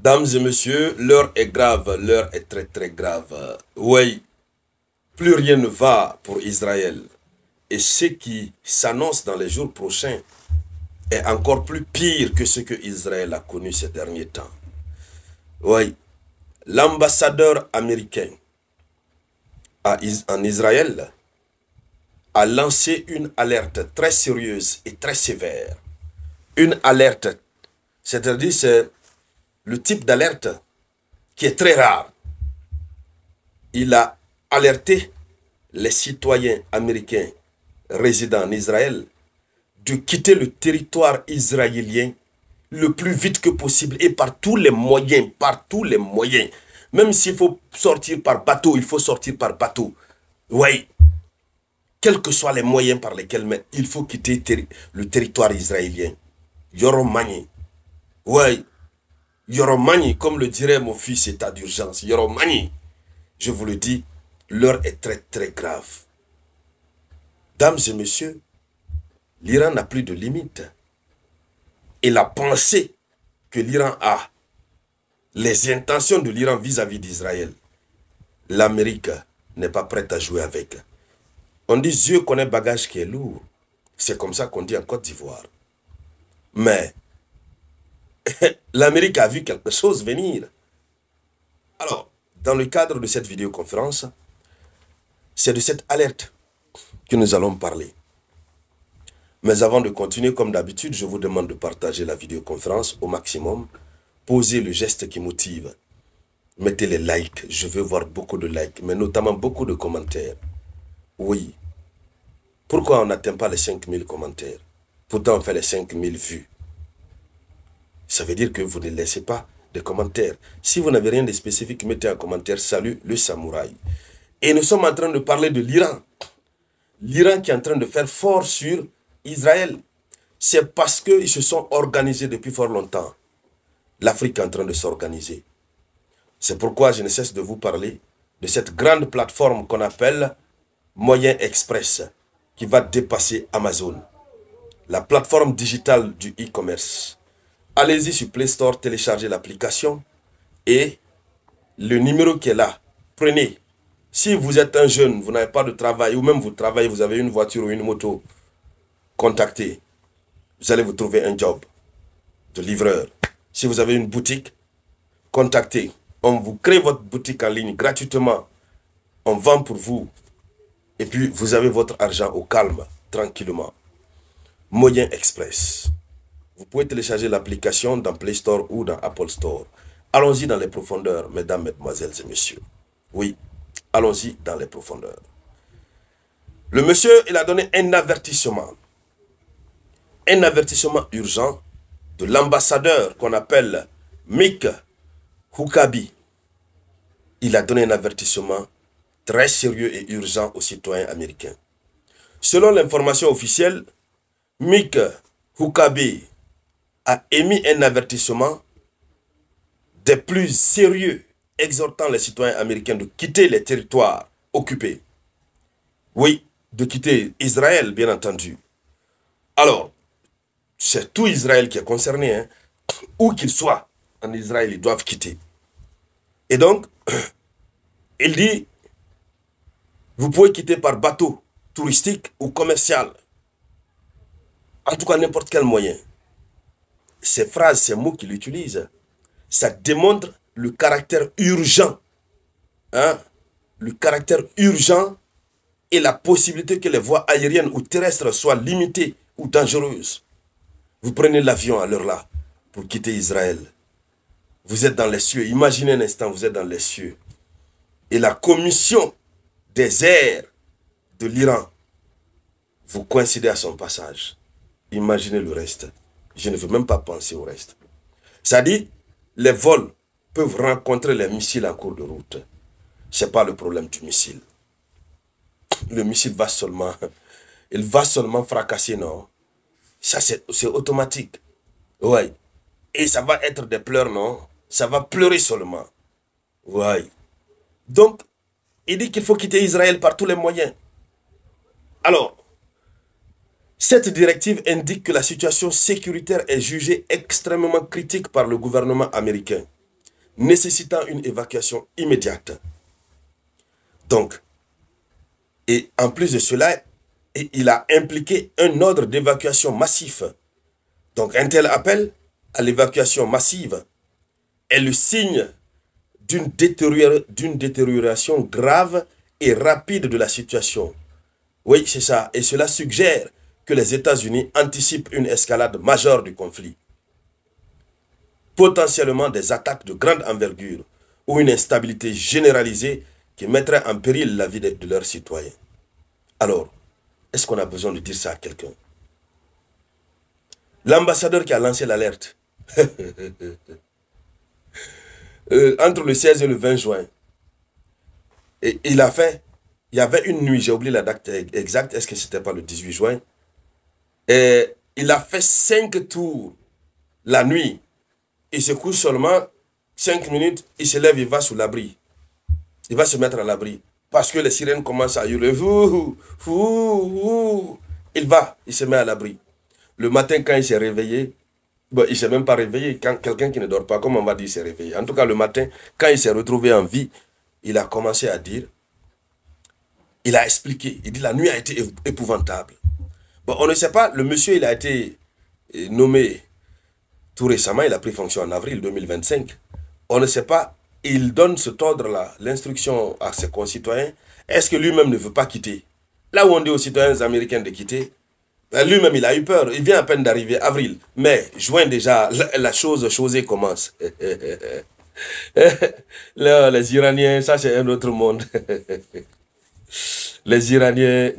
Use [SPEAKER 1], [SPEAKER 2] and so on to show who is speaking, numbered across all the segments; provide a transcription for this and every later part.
[SPEAKER 1] Dames et messieurs, l'heure est grave, l'heure est très très grave. Oui, plus rien ne va pour Israël. Et ce qui s'annonce dans les jours prochains est encore plus pire que ce que Israël a connu ces derniers temps. Oui, l'ambassadeur américain en Israël a lancé une alerte très sérieuse et très sévère. Une alerte, c'est-à-dire c'est le type d'alerte qui est très rare. Il a alerté les citoyens américains résidant en Israël de quitter le territoire israélien le plus vite que possible et par tous les moyens, par tous les moyens. Même s'il faut sortir par bateau, il faut sortir par bateau. Oui, quels que soient les moyens par lesquels, mais il faut quitter le territoire israélien. Yoromani. Oui, Yoromani, comme le dirait mon fils, état d'urgence. Yoromani. Je vous le dis, l'heure est très très grave. Dames et messieurs, l'Iran n'a plus de limites. Et la pensée que l'Iran a, les intentions de l'Iran vis-à-vis d'Israël, l'Amérique n'est pas prête à jouer avec. On dit Dieu connaît bagage qui est lourd. C'est comme ça qu'on dit en Côte d'Ivoire. Mais l'Amérique a vu quelque chose venir. Alors, dans le cadre de cette vidéoconférence, c'est de cette alerte que nous allons parler. Mais avant de continuer, comme d'habitude, je vous demande de partager la vidéoconférence au maximum. Posez le geste qui motive. Mettez les likes. Je veux voir beaucoup de likes, mais notamment beaucoup de commentaires. Oui. Pourquoi on n'atteint pas les 5000 commentaires? Pourtant, on fait les 5000 vues. Ça veut dire que vous ne laissez pas de commentaires. Si vous n'avez rien de spécifique, mettez un commentaire. Salut le samouraï. Et nous sommes en train de parler de l'Iran. L'Iran qui est en train de faire fort sur Israël. C'est parce qu'ils se sont organisés depuis fort longtemps. L'Afrique est en train de s'organiser. C'est pourquoi je ne cesse de vous parler de cette grande plateforme qu'on appelle Moyen Express, qui va dépasser Amazon. La plateforme digitale du e-commerce. Allez-y sur Play Store, téléchargez l'application et le numéro qui est là, prenez. Si vous êtes un jeune, vous n'avez pas de travail, ou même vous travaillez, vous avez une voiture ou une moto, contactez. Vous allez vous trouver un job de livreur. Si vous avez une boutique, contactez. On vous crée votre boutique en ligne gratuitement. On vend pour vous. Et puis, vous avez votre argent au calme, tranquillement. Moyen Express. Vous pouvez télécharger l'application dans Play Store ou dans Apple Store. Allons-y dans les profondeurs, mesdames, mesdemoiselles et messieurs. Oui, allons-y dans les profondeurs. Le monsieur, il a donné un avertissement. Un avertissement urgent de l'ambassadeur qu'on appelle Mick Huckabee. Il a donné un avertissement très sérieux et urgent aux citoyens américains. Selon l'information officielle, Mick Huckabee a émis un avertissement des plus sérieux, exhortant les citoyens américains de quitter les territoires occupés. Oui, de quitter Israël, bien entendu. Alors, c'est tout Israël qui est concerné, hein. Où qu'il soit en Israël, ils doivent quitter. Et donc, il dit, vous pouvez quitter par bateau touristique ou commercial. En tout cas, n'importe quel moyen. Ces phrases, ces mots qu'il utilise, ça démontre le caractère urgent. Hein? Le caractère urgent et la possibilité que les voies aériennes ou terrestres soient limitées ou dangereuses. Vous prenez l'avion à l'heure là pour quitter Israël. Vous êtes dans les cieux. Imaginez un instant, vous êtes dans les cieux. Et la commission des airs de l'Iran, vous coïncidez à son passage. Imaginez le reste. Je ne veux même pas penser au reste. Ça dit, les vols peuvent rencontrer les missiles en cours de route. Ce n'est pas le problème du missile. Le missile va seulement, il va seulement fracasser, non? Ça, c'est automatique. Ouais. Et ça va être des pleurs, non? Ça va pleurer seulement. Ouais. Donc, il dit qu'il faut quitter Israël par tous les moyens. Alors, cette directive indique que la situation sécuritaire est jugée extrêmement critique par le gouvernement américain. nécessitant une évacuation immédiate. Donc, et en plus de cela, il a impliqué un ordre d'évacuation massif. Donc, un tel appel à l'évacuation massive est le signe d'une détérioration grave et rapide de la situation. Oui, c'est ça. Et cela suggère que les États-Unis anticipent une escalade majeure du conflit. Potentiellement des attaques de grande envergure ou une instabilité généralisée qui mettrait en péril la vie de leurs citoyens. Alors, est-ce qu'on a besoin de dire ça à quelqu'un? L'ambassadeur qui a lancé l'alerte, entre le 16 et le 20 juin, et il y avait une nuit, j'ai oublié la date exacte, est-ce que c'était pas le 18 juin? Et il a fait 5 tours la nuit. Il se couche seulement 5 minutes, il se lève, il va sous l'abri. Il va se mettre à l'abri. Parce que les sirènes commencent à hurler. Il se met à l'abri. Le matin, quand il s'est réveillé, bon, il ne s'est même pas réveillé. Quand quelqu'un qui ne dort pas, comme on va dire, s'est réveillé. En tout cas, le matin, quand il s'est retrouvé en vie, il a commencé à dire, il a expliqué, il dit la nuit a été épouvantable. Bon, on ne sait pas, le monsieur, il a été nommé tout récemment, il a pris fonction en avril 2025. On ne sait pas, il donne cet ordre-là, l'instruction à ses concitoyens. Est-ce que lui-même ne veut pas quitter? Là où on dit aux citoyens américains de quitter, lui-même il a eu peur, il vient à peine d'arriver, avril. Mais juin déjà, la chose commence. Là, les Iraniens, ça c'est un autre monde. Les Iraniens,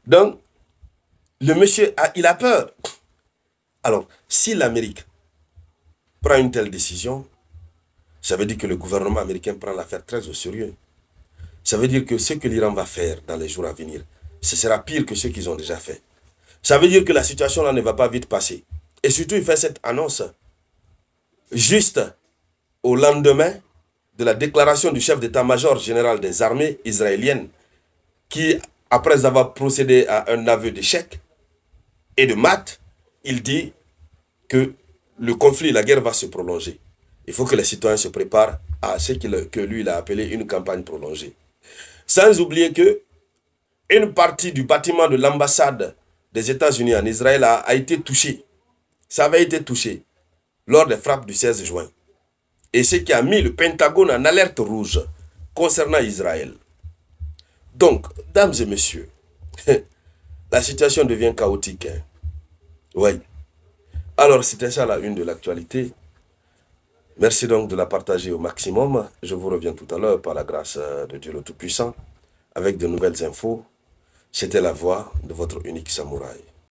[SPEAKER 1] donc, le monsieur, il a peur. Alors, si l'Amérique prend une telle décision, ça veut dire que le gouvernement américain prend l'affaire très au sérieux. Ça veut dire que ce que l'Iran va faire dans les jours à venir, ce sera pire que ce qu'ils ont déjà fait. Ça veut dire que la situation là ne va pas vite passer. Et surtout, il fait cette annonce juste au lendemain de la déclaration du chef d'état-major général des armées israéliennes qui, après avoir procédé à un aveu d'échec et de maths, il dit que le conflit, la guerre va se prolonger. Il faut que les citoyens se préparent à ce que lui il a appelé une campagne prolongée. Sans oublier que une partie du bâtiment de l'ambassade des États-Unis en Israël a été touchée. Ça avait été touché lors des frappes du 16 juin. Et ce qui a mis le Pentagone en alerte rouge concernant Israël. Donc, dames et messieurs, la situation devient chaotique. Hein? Oui. Alors, c'était ça la une de l'actualité. Merci donc de la partager au maximum. Je vous reviens tout à l'heure par la grâce de Dieu le Tout-Puissant avec de nouvelles infos. C'était la voix de votre unique samouraï.